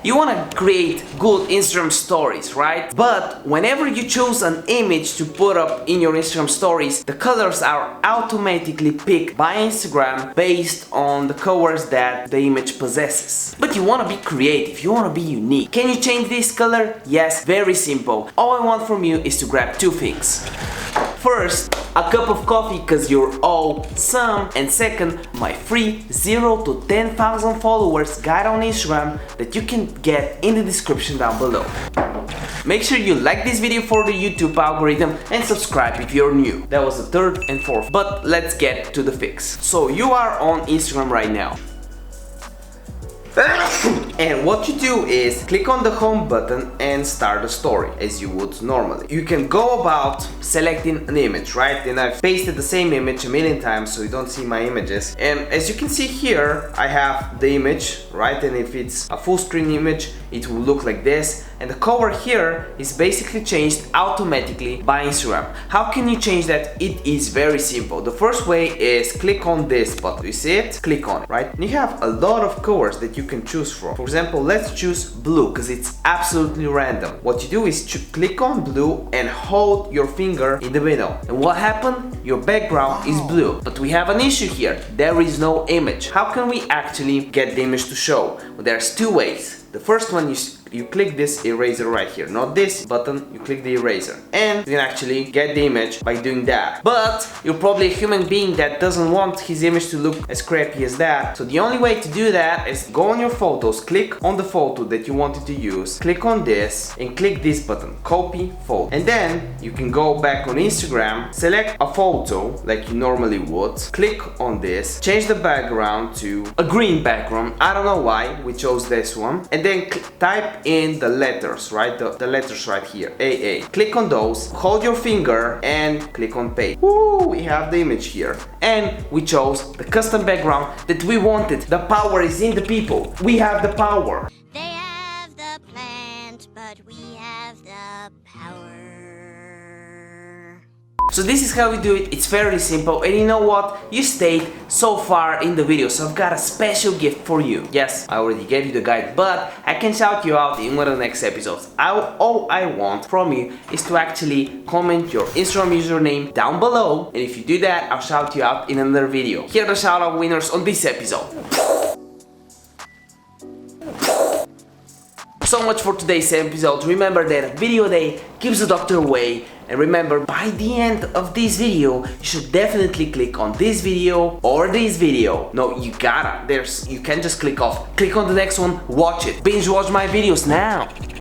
You want to create good Instagram stories, right? But whenever you choose an image to put up in your Instagram stories, the colors are automatically picked by Instagram based on the colors that the image possesses. But you want to be creative, you want to be unique. Can you change this color? Yes, very simple. All I want from you is to grab two things. First, a cup of coffee because you're awesome, and second, my free 0 to 10,000 followers guide on Instagram that you can get in the description down below. Make sure you like this video for the YouTube algorithm and subscribe if you're new. That was the third and fourth, but let's get to the fix. So you are on Instagram right now. And what you do is click on the home button and start a story as you would normally. You can go about selecting an image, right? And I've pasted the same image a million times so you don't see my images. And as you can see here, I have the image, right? And if it's a full screen image, it will look like this. And the cover here is basically changed automatically by Instagram. How can you change that? It is very simple. The first way is click on this button. You see it? Click on it, right? And you have a lot of colors that you can choose from. For example, let's choose blue because it's absolutely random. What you do is to click on blue and hold your finger in the middle. And what happened? Your background is blue. But we have an issue here. There is no image. How can we actually get the image to show? Well, there's two ways. The first one is you click this eraser right here, not this button, you click the eraser, and you can actually get the image by doing that. But you're probably a human being that doesn't want his image to look as crappy as that, so the only way to do that is go on your photos, click on the photo that you wanted to use, click on this and click this button, copy photo, and then you can go back on Instagram, select a photo like you normally would, click on this, change the background to a green background. I don't know why we chose this one, and then type in the letters, right? The letters right here, AA. Click on those, hold your finger and click on paste. Woo, we have the image here. And we chose the custom background that we wanted. The power is in the people. We have the power. They have the plant, but we have the power. So this is how we do it. It's fairly simple, and you know what? You stayed so far in the video, so I've got a special gift for you. Yes, I already gave you the guide, but I can shout you out in one of the next episodes. All I want from you is to actually comment your Instagram username down below, and if you do that, I'll shout you out in another video. Here are the shout out winners on this episode. So much for today's episode. Remember that a video a day keeps the doctor away. And remember, by the end of this video, you should definitely click on this video or this video. No, you gotta. You can't just click off. Click on the next one, watch it. Binge watch my videos now.